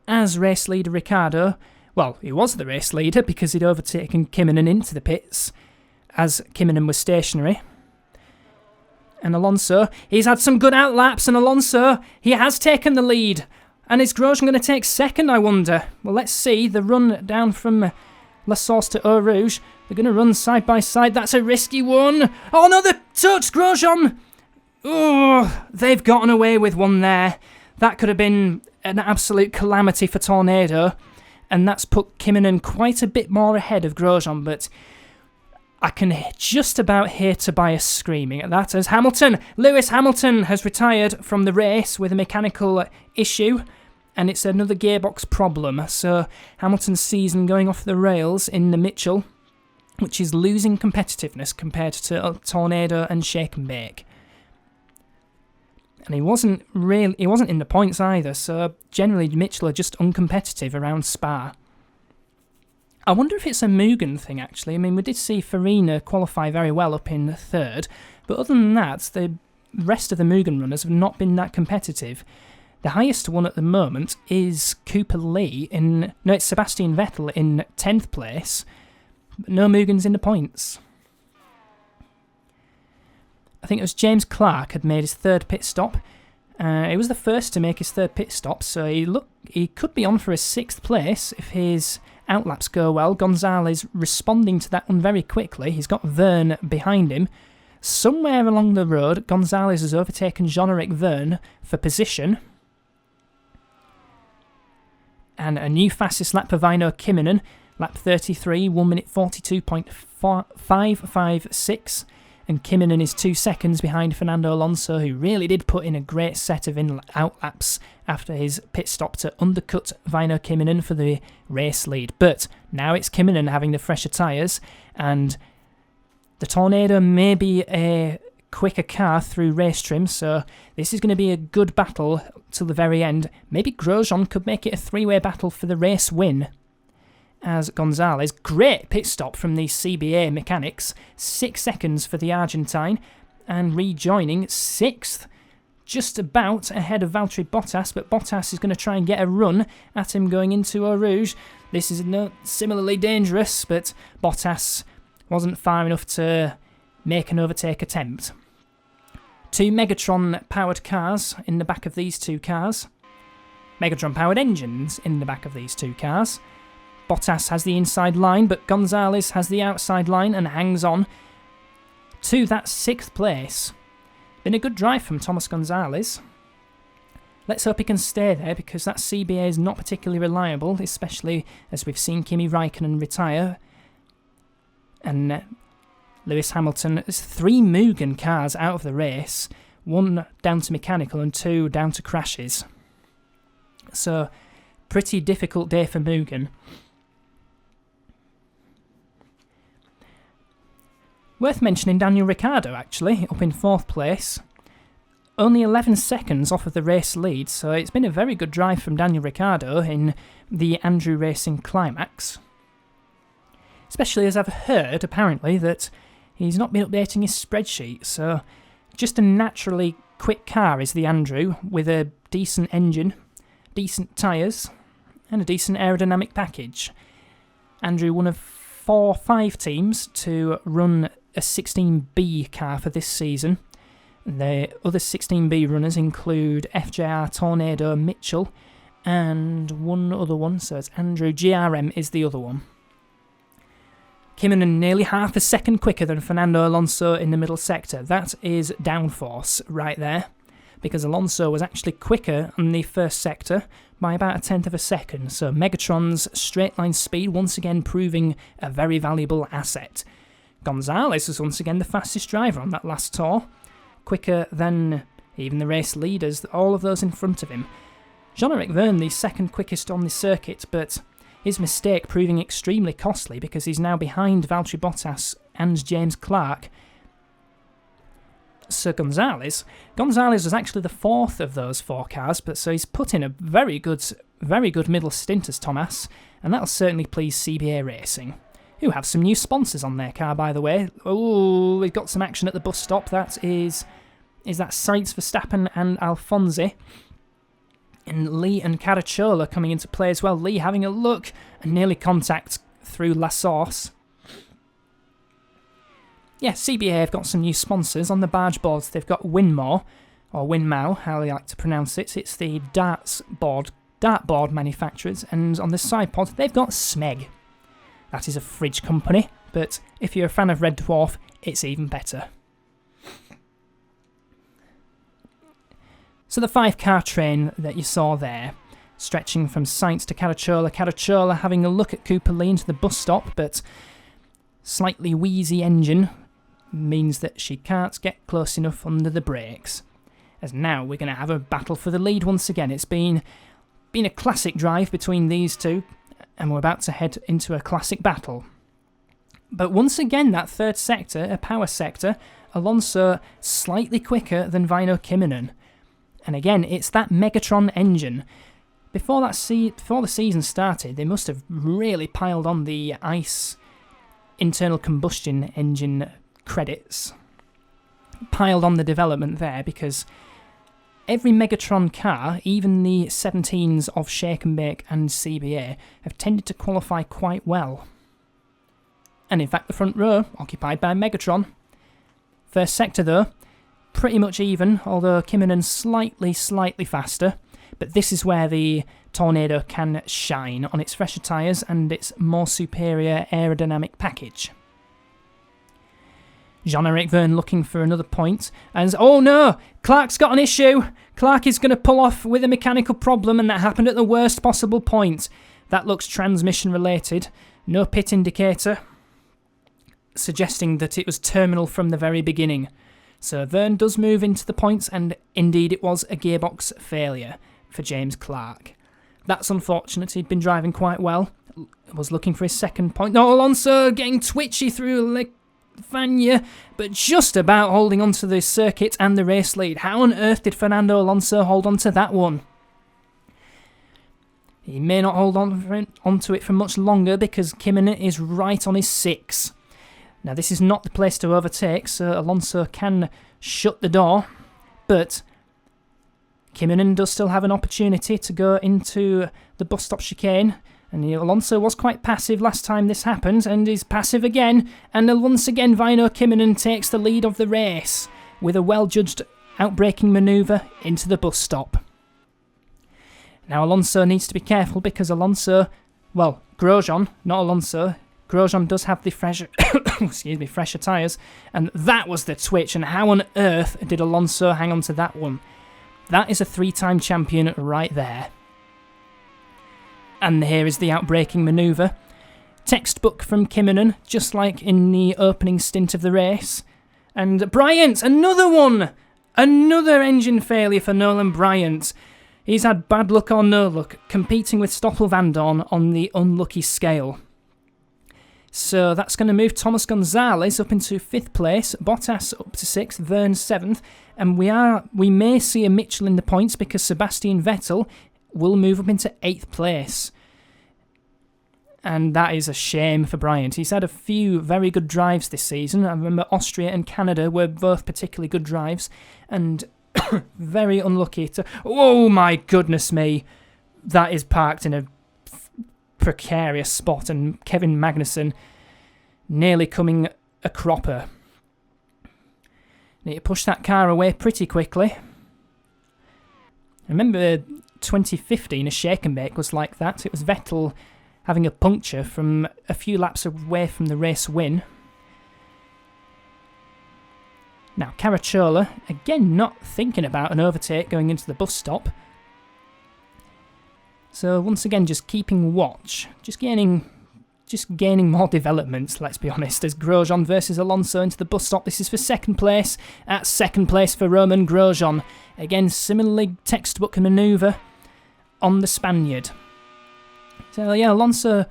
As race leader Ricciardo, well, he was the race leader because he'd overtaken Kimmonen into the pits, as Kimmonen was stationary. And Alonso, he's had some good outlaps, and Alonso, he has taken the lead. And is Grosjean going to take second, I wonder? Well, let's see. The run down from La Source to Eau Rouge. They're going to run side by side. That's a risky one. Oh, no, the touch, Grosjean. Oh, they've gotten away with one there. That could have been an absolute calamity for Tornado. And that's put Kimmonen quite a bit more ahead of Grosjean, but I can just about hear Tobias screaming at that as Lewis Hamilton has retired from the race with a mechanical issue, and it's another gearbox problem. So Hamilton's season going off the rails in the Mitchell, which is losing competitiveness compared to Tornado and Shake and Bake. And he wasn't in the points either, so generally Mitchell are just uncompetitive around Spa. I wonder if it's a Mugen thing, actually. I mean, we did see Farina qualify very well up in 3rd, but other than that, the rest of the Mugen runners have not been that competitive. The highest one at the moment is Cooper Lee it's Sebastian Vettel in 10th place, but no Mugens in the points. I think it was James Clark had made his 3rd pit stop. He was the first to make his 3rd pit stop, so he could be on for a 6th place if his outlaps go well. Gonzalez responding to that one very quickly. He's got Verne behind him. Somewhere along the road, Gonzalez has overtaken Jean-Eric Verne for position. And a new fastest lap for Väinö Kimmonen. Lap 33, 1 minute 42.556. And Kimmonen is 2 seconds behind Fernando Alonso, who really did put in a great set of outlaps after his pit stop to undercut Väinö Kimmonen for the race lead. But now it's Kimmonen having the fresher tyres, and the Tornado may be a quicker car through race trim, so this is going to be a good battle till the very end. Maybe Grosjean could make it a 3-way battle for the race win. As Gonzalez, great pit stop from the CBA mechanics, 6 seconds for the Argentine, and rejoining 6th, just about ahead of Valtteri Bottas, but Bottas is going to try and get a run at him going into Eau Rouge. This is similarly dangerous, but Bottas wasn't far enough to make an overtake attempt. 2 Megatron-powered cars in the back of these 2 cars. Megatron-powered engines in the back of these two cars. Bottas has the inside line, but Gonzalez has the outside line and hangs on to that 6th place. Been a good drive from Thomas Gonzalez. Let's hope he can stay there, because that CBA is not particularly reliable, especially as we've seen Kimi Räikkönen retire. And Lewis Hamilton has 3 Mugen cars out of the race, 1 down to mechanical and 2 down to crashes. So, pretty difficult day for Mugen. Worth mentioning Daniel Ricciardo, actually, up in 4th place. Only 11 seconds off of the race lead, so it's been a very good drive from Daniel Ricciardo in the Andrew Racing Climax. Especially as I've heard, apparently, that he's not been updating his spreadsheet, so just a naturally quick car is the Andrew, with a decent engine, decent tyres, and a decent aerodynamic package. Andrew, one of 5 teams to run a 16B car for this season. The other 16B runners include FJR, Tornado, Mitchell, and one other one, so it's Andrew. GRM is the other one. Kymmenen nearly half a second quicker than Fernando Alonso in the middle sector. That is downforce right there, because Alonso was actually quicker on the first sector by about 1/10 of a second, so Megatron's straight line speed once again proving a very valuable asset. Gonzalez was once again the fastest driver on that last tour, quicker than even the race leaders, all of those in front of him. Jean-Eric Vergne, the second quickest on the circuit, but his mistake proving extremely costly because he's now behind Valtteri Bottas and James Clark. Sir Gonzalez was actually the 4th of those 4 cars, but so he's put in a very good middle stint as Thomas, and that'll certainly please CBA Racing, who have some new sponsors on their car, by the way. Oh, we've got some action at the bus stop. That is that Sainz, Verstappen and Alfonsi. And Lee and Caracciola coming into play as well. Lee having a look and nearly contact through La Source. Yeah, CBA have got some new sponsors on the barge boards. They've got Winmore, or Winmau, how they like to pronounce it. It's the dartboard manufacturers. And on the side pod, they've got Smeg. That is a fridge company, but if you're a fan of Red Dwarf, it's even better. So the 5-car train that you saw there, stretching from Sainz to Caracciola having a look at Cooper Lee into the bus stop, but slightly wheezy engine means that she can't get close enough under the brakes. As now we're going to have a battle for the lead once again. It's been a classic drive between these two, and we're about to head into a classic battle. But once again, that 3rd sector, a power sector, Alonso slightly quicker than Väinö Kymmenen. And again, it's that Megatron engine. Before the season started, they must have really piled on the ICE internal combustion engine credits. Piled on the development there, because every Megatron car, even the 17s of Shake and Bake and CBA, have tended to qualify quite well. And in fact, the front row, occupied by Megatron. First sector though, pretty much even, although Kymmenen's slightly faster. But this is where the Tornado can shine, on its fresher tyres and its more superior aerodynamic package. Jean-Eric Vergne looking for another point, and oh no! Clark's got an issue! Clark is going to pull off with a mechanical problem, and that happened at the worst possible point. That looks transmission related. No pit indicator, suggesting that it was terminal from the very beginning. So Vergne does move into the points, and indeed it was a gearbox failure for James Clark. That's unfortunate. He'd been driving quite well. Was looking for his second point. No, Alonso getting twitchy through Vanya, but just about holding onto the circuit and the race lead. How on earth did Fernando Alonso hold on to that one? He may not hold onto it for much longer because Kymmenen is right on his 6. Now this is not the place to overtake, so Alonso can shut the door, but Kymmenen does still have an opportunity to go into the bus stop chicane. And Alonso was quite passive last time this happened, and is passive again. And once again, Väinö Kymmenen takes the lead of the race with a well-judged outbraking manoeuvre into the bus stop. Now Alonso needs to be careful because Grosjean, not Alonso, Grosjean does have the fresher, fresher tyres, and that was the twitch, and how on earth did Alonso hang on to that one? That is a 3-time champion right there. And here is the outbraking manoeuvre. Textbook from Kinnunen, just like in the opening stint of the race. And Bryant, another one! Another engine failure for Nolan Bryant. He's had bad luck or no luck, competing with Stoffel Vandoorne on the unlucky scale. So that's going to move Thomas Gonzalez up into 5th place, Bottas up to 6th, Verne 7th, and we may see a Mitchell in the points because Sebastian Vettel will move up into 8th place. And that is a shame for Bryant. He's had a few very good drives this season. I remember Austria and Canada were both particularly good drives, and very unlucky to... Oh my goodness me! That is parked in a precarious spot, and Kevin Magnussen nearly coming a cropper. Need to push that car away pretty quickly. I remember 2015, a shake and bake was like that. It was Vettel having a puncture from a few laps away from the race win. Now, Caracciola, again not thinking about an overtake going into the bus stop. So once again, just keeping watch, just gaining more developments, let's be honest, as Grosjean versus Alonso into the bus stop. This is for 2nd place, at 2nd place for Romain Grosjean. Again, similarly textbook manoeuvre on the Spaniard. So yeah, Alonso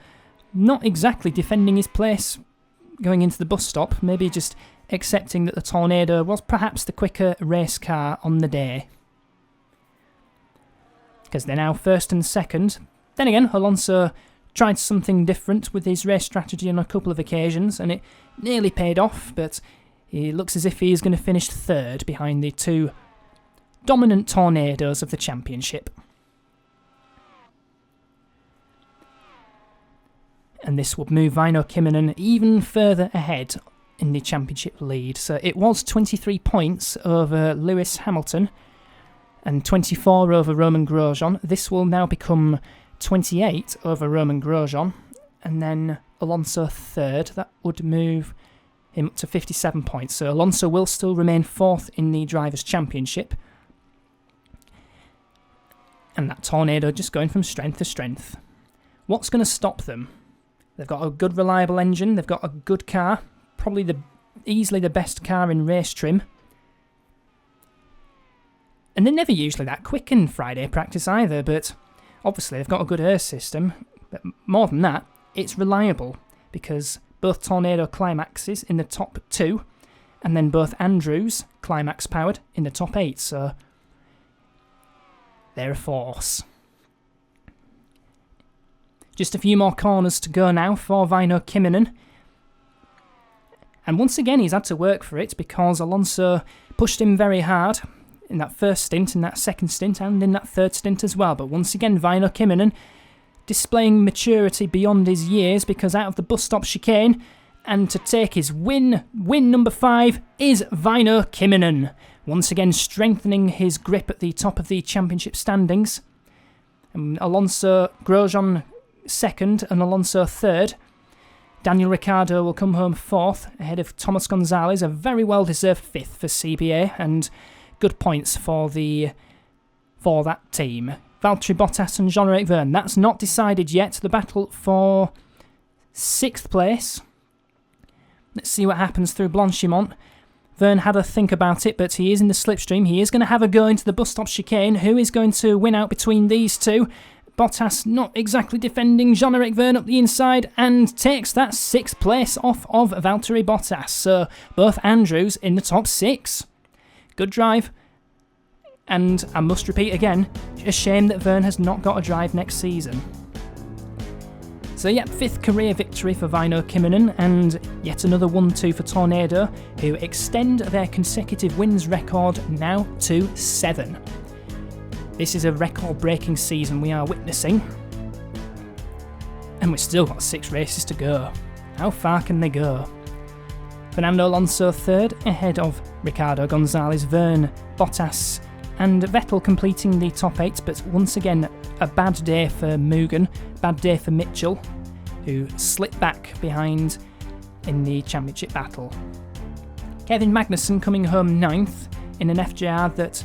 not exactly defending his place going into the bus stop, maybe just accepting that the Tornado was perhaps the quicker race car on the day. Because they're now 1st and 2nd. Then again, Alonso tried something different with his race strategy on a couple of occasions, and it nearly paid off, but he looks as if he is going to finish 3rd behind the 2 dominant Tornadoes of the championship. And this would move Väinö Kinnunen even further ahead in the championship lead. So it was 23 points over Lewis Hamilton and 24 over Romain Grosjean. This will now become 28 over Romain Grosjean, and then Alonso 3rd. That would move him up to 57 points. So Alonso will still remain 4th in the Drivers' Championship. And that Tornado just going from strength to strength. What's going to stop them? They've got a good, reliable engine. They've got a good car. Probably easily the best car in race trim. And they're never usually that quick in Friday practice either, but obviously they've got a good air system. But more than that, it's reliable, because both Tornado climaxes in the top 2, and then both Andrews climax powered in the top 8, so they're a force. Just a few more corners to go now for Väinö Kinnunen. And once again, he's had to work for it because Alonso pushed him very hard in that first stint, in that second stint, and in that third stint as well. But once again, Väinö Kinnunen displaying maturity beyond his years, because out of the bus stop chicane, and to take his win number 5, is Väinö Kinnunen. Once again, strengthening his grip at the top of the championship standings. And Alonso, Grosjean 2nd and Alonso 3rd. Daniel Ricciardo will come home 4th ahead of Thomas Gonzalez, a very well-deserved 5th for CBA, and good points for that team. Valtteri Bottas and Jean-Eric Vergne. That's not decided yet. The battle for 6th place. Let's see what happens through Blanchimont. Vergne had a think about it, but he is in the slipstream. He is going to have a go into the bus stop chicane. Who is going to win out between these two? Bottas not exactly defending. Jean-Eric Vergne up the inside and takes that 6th place off of Valtteri Bottas. So both Andrews in the top 6. Good drive. And I must repeat again, a shame that Vergne has not got a drive next season. So yeah, 5th career victory for Väinö Kinnunen, and yet another 1-2 for Tornado, who extend their consecutive wins record now to 7. This is a record-breaking season we are witnessing. And we've still got 6 races to go. How far can they go? Fernando Alonso 3rd, ahead of Ricardo Gonzalez, Vergne, Bottas and Vettel completing the top 8, but once again a bad day for Mugen, bad day for Mitchell, who slipped back behind in the championship battle. Kevin Magnussen coming home 9th in an FJR that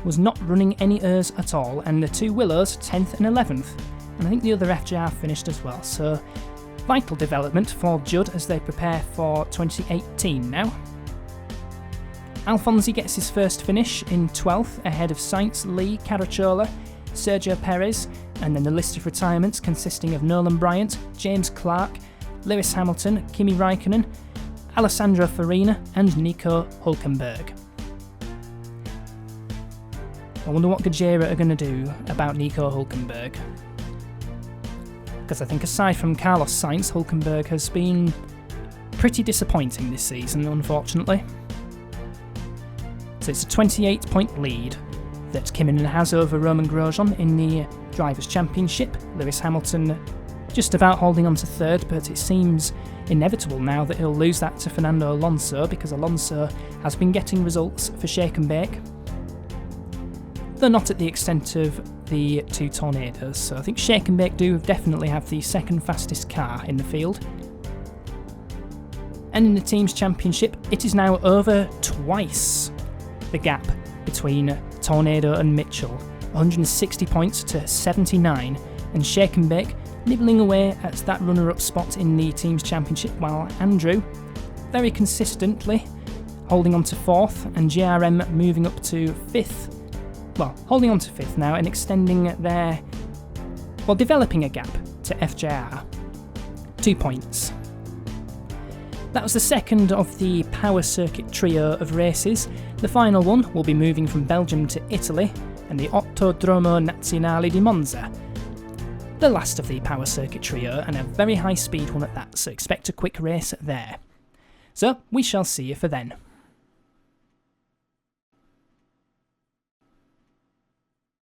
was not running any errors at all, and the two Willows 10th and 11th, and I think the other FJR finished as well, so vital development for Judd as they prepare for 2018 now. Alfonsi gets his first finish in 12th ahead of Sainz, Lee, Caracciola, Sergio Perez, and then the list of retirements consisting of Nolan Bryant, James Clark, Lewis Hamilton, Kimi Raikkonen, Alessandro Farina and Nico Hülkenberg. I wonder what Gajera are going to do about Nico Hülkenberg. Because I think aside from Carlos Sainz, Hülkenberg has been pretty disappointing this season, unfortunately. So it's a 28-point lead that Kymmenen has over Romain Grosjean in the Drivers' Championship. Lewis Hamilton just about holding on to 3rd, but it seems inevitable now that he'll lose that to Fernando Alonso, because Alonso has been getting results for shake and bake, though not at the extent of the two Tornadoes. So I think shake and bake do definitely have the second fastest car in the field. And in the Teams' Championship, it is now over twice the gap between Tornado and Mitchell, 160 points to 79, and shake and bake nibbling away at that runner-up spot in the Teams' Championship, while Andrew very consistently holding on to 4th, and GRM moving up to 5th. Well, holding on to 5th now and extending developing a gap to FJR. 2 points. That was the second of the Power Circuit trio of races. The final one will be moving from Belgium to Italy, and the Autodromo Nazionale di Monza. The last of the Power Circuit trio, and a very high speed one at that, so expect a quick race there. So, we shall see you for then.